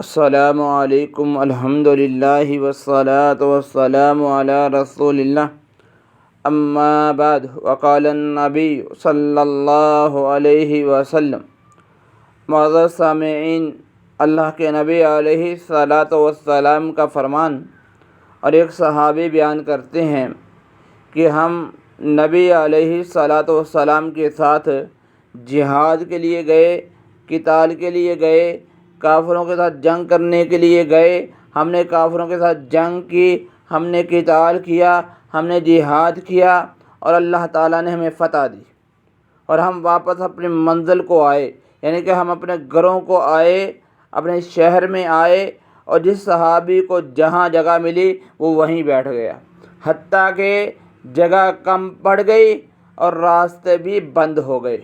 السلام علیکم الحمدللہ والصلاة والسلام علی رسول اللہ اما بعد وقال النبی صلی اللہ علیہ وسلم۔ معزز سامعین، اللہ کے نبی علیہ الصلاۃ والسلام کا فرمان اور ایک صحابی بیان کرتے ہیں کہ ہم نبی علیہ الصلاۃ والسلام کے ساتھ جہاد کے لیے گئے، قتال کے لیے گئے، کافروں کے ساتھ جنگ کرنے کے لیے گئے۔ ہم نے کافروں کے ساتھ جنگ کی، ہم نے قتال کیا، ہم نے جہاد کیا اور اللہ تعالیٰ نے ہمیں فتح دی، اور ہم واپس اپنی منزل کو آئے، یعنی کہ ہم اپنے گھروں کو آئے، اپنے شہر میں آئے، اور جس صحابی کو جہاں جگہ ملی وہ وہیں بیٹھ گیا، حتیٰ کہ جگہ کم پڑ گئی اور راستے بھی بند ہو گئے۔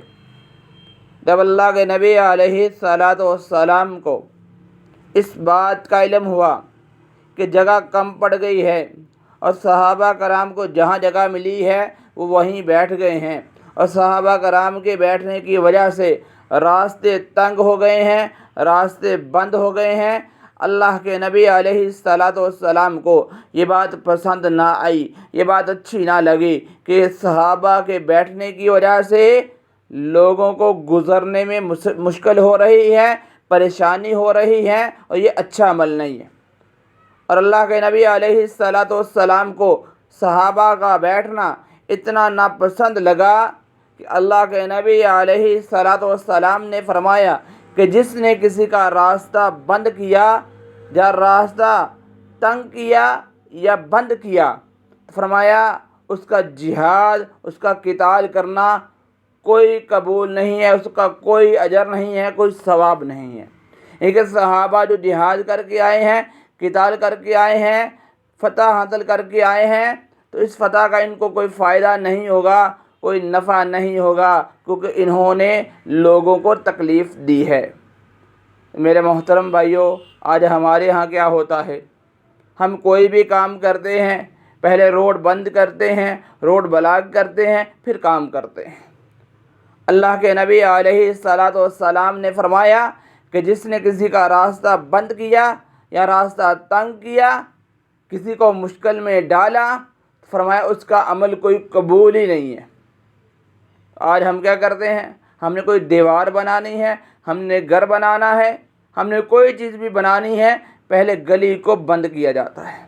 جب اللہ کے نبی علیہ الصلاۃ والسلام کو اس بات کا علم ہوا کہ جگہ کم پڑ گئی ہے اور صحابہ کرام کو جہاں جگہ ملی ہے وہ وہیں بیٹھ گئے ہیں، اور صحابہ کرام کے بیٹھنے کی وجہ سے راستے تنگ ہو گئے ہیں، راستے بند ہو گئے ہیں، اللہ کے نبی علیہ الصلاۃ والسلام کو یہ بات پسند نہ آئی، یہ بات اچھی نہ لگی کہ صحابہ کے بیٹھنے کی وجہ سے لوگوں کو گزرنے میں مشکل ہو رہی ہے، پریشانی ہو رہی ہے، اور یہ اچھا عمل نہیں ہے۔ اور اللہ کے نبی علیہ الصلاۃ والسلام کو صحابہ کا بیٹھنا اتنا ناپسند لگا کہ اللہ کے نبی علیہ الصلاۃ والسلام نے فرمایا کہ جس نے کسی کا راستہ بند کیا یا راستہ تنگ کیا یا بند کیا، فرمایا اس کا جہاد، اس کا قتال کرنا کوئی قبول نہیں ہے، اس کا کوئی اجر نہیں ہے، کوئی ثواب نہیں ہے۔ لیکن صحابہ جو جہاد کر کے آئے ہیں، قتال کر کے آئے ہیں، فتح حاصل کر کے آئے ہیں، تو اس فتح کا ان کو کوئی فائدہ نہیں ہوگا، کوئی نفع نہیں ہوگا، کیونکہ انہوں نے لوگوں کو تکلیف دی ہے۔ میرے محترم بھائیوں، آج ہمارے ہاں کیا ہوتا ہے، ہم کوئی بھی کام کرتے ہیں، پہلے روڈ بند کرتے ہیں، روڈ بلاک کرتے ہیں، پھر کام کرتے ہیں۔ اللہ کے نبی علیہ الصلاۃ والسلام نے فرمایا کہ جس نے کسی کا راستہ بند کیا یا راستہ تنگ کیا، کسی کو مشکل میں ڈالا، فرمایا اس کا عمل کوئی قبول ہی نہیں ہے۔ آج ہم کیا کرتے ہیں، ہم نے کوئی دیوار بنانی ہے، ہم نے گھر بنانا ہے، ہم نے کوئی چیز بھی بنانی ہے، پہلے گلی کو بند کیا جاتا ہے،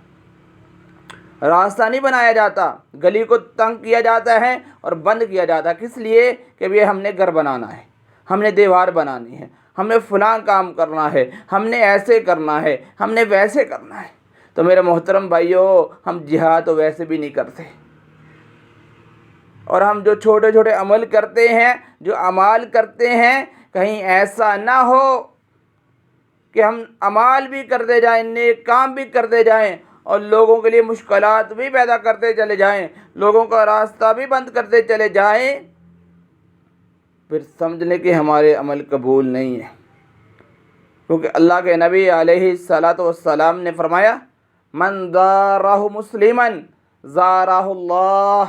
راستہ نہیں بنایا جاتا، گلی کو تنگ کیا جاتا ہے اور بند کیا جاتا ہے۔ کس لیے؟ کہ یہ ہم نے گھر بنانا ہے، ہم نے دیوار بنانی ہے، ہم نے فلاں کام کرنا ہے، ہم نے ایسے کرنا ہے، ہم نے ویسے کرنا ہے۔ تو میرے محترم بھائیوں، ہم جہاد تو ویسے بھی نہیں کرتے، اور ہم جو چھوٹے چھوٹے عمل کرتے ہیں، جو اعمال کرتے ہیں، کہیں ایسا نہ ہو کہ ہم اعمال بھی کرتے جائیں، نیک کام بھی کرتے جائیں، اور لوگوں کے لیے مشکلات بھی پیدا کرتے چلے جائیں، لوگوں کا راستہ بھی بند کرتے چلے جائیں، پھر سمجھ لیں کہ ہمارے عمل قبول نہیں ہے۔ کیونکہ اللہ کے نبی علیہ الصلاۃ والسلام نے فرمایا من زارہ مسلما زارہ اللہ،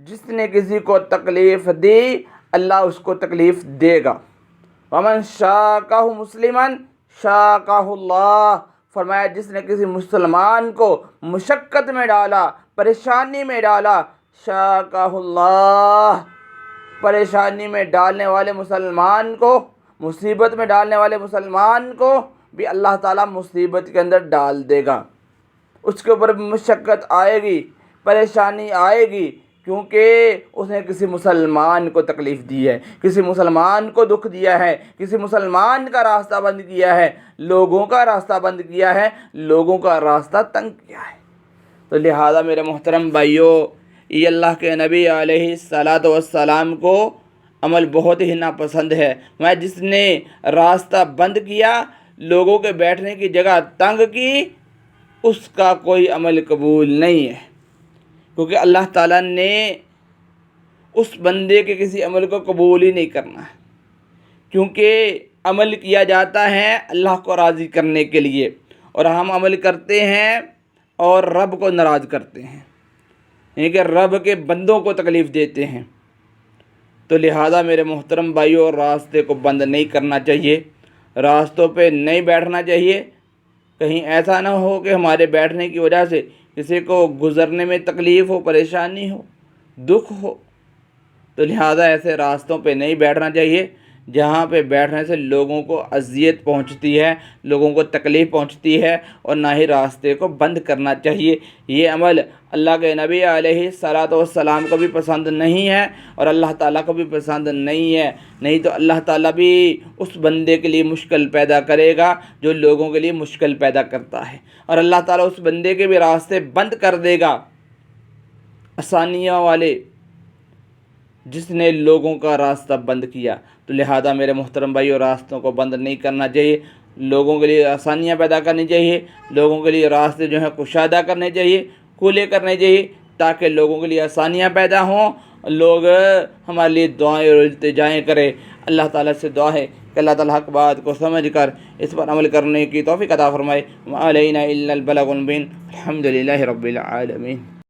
جس نے کسی کو تکلیف دی اللہ اس کو تکلیف دے گا۔ ومن شاکہ مسلما شاکہ اللہ، فرمایا جس نے کسی مسلمان کو مشقت میں ڈالا، پریشانی میں ڈالا، شاکہ اللہ، پریشانی میں ڈالنے والے مسلمان کو، مصیبت میں ڈالنے والے مسلمان کو بھی اللہ تعالیٰ مصیبت کے اندر ڈال دے گا، اس کے اوپر مشقت آئے گی، پریشانی آئے گی، کیونکہ اس نے کسی مسلمان کو تکلیف دی ہے، کسی مسلمان کو دکھ دیا ہے، کسی مسلمان کا راستہ بند کیا ہے، لوگوں کا راستہ بند کیا ہے، لوگوں کا راستہ تنگ کیا ہے۔ تو لہذا میرے محترم بھائیوں، یہ اللہ کے نبی علیہ الصلاۃ والسلام کو عمل بہت ہی ناپسند ہے۔ میں جس نے راستہ بند کیا، لوگوں کے بیٹھنے کی جگہ تنگ کی، اس کا کوئی عمل قبول نہیں ہے، کیونکہ اللہ تعالیٰ نے اس بندے کے کسی عمل کو قبول ہی نہیں کرنا ہے، کیونکہ عمل کیا جاتا ہے اللہ کو راضی کرنے کے لیے، اور ہم عمل کرتے ہیں اور رب کو ناراض کرتے ہیں، یعنی کہ رب کے بندوں کو تکلیف دیتے ہیں۔ تو لہذا میرے محترم بھائیوں، راستے کو بند نہیں کرنا چاہیے، راستوں پہ نہیں بیٹھنا چاہیے، کہیں ایسا نہ ہو کہ ہمارے بیٹھنے کی وجہ سے کسی کو گزرنے میں تکلیف ہو، پریشانی ہو، دکھ ہو، تو لہٰذا ایسے راستوں پہ نہیں بیٹھنا چاہیے جہاں پہ بیٹھنے سے لوگوں کو اذیت پہنچتی ہے، لوگوں کو تکلیف پہنچتی ہے، اور نہ ہی راستے کو بند کرنا چاہیے۔ یہ عمل اللہ کے نبی علیہ الصلاۃ والسلام کو بھی پسند نہیں ہے اور اللہ تعالیٰ کو بھی پسند نہیں ہے، نہیں تو اللہ تعالیٰ بھی اس بندے کے لیے مشکل پیدا کرے گا جو لوگوں کے لیے مشکل پیدا کرتا ہے، اور اللہ تعالیٰ اس بندے کے بھی راستے بند کر دے گا آسانیوں والے، جس نے لوگوں کا راستہ بند کیا۔ تو لہذا میرے محترم بھائیوں، راستوں کو بند نہیں کرنا چاہیے، لوگوں کے لیے آسانیاں پیدا کرنی چاہیے، لوگوں کے لیے راستے جو ہیں کشادہ کرنے چاہیے، کھلے کرنے چاہیے، تاکہ لوگوں کے لیے آسانیاں پیدا ہوں، لوگ ہمارے لیے دعائیں اور التجائیں کریں۔ اللہ تعالیٰ سے دعا ہے کہ اللہ تعالیٰ حق بات کو سمجھ کر اس پر عمل کرنے کی توفیق عطا فرمائے۔ وعلینا الا البلاغ المبین۔ الحمد للہ رب العالمین۔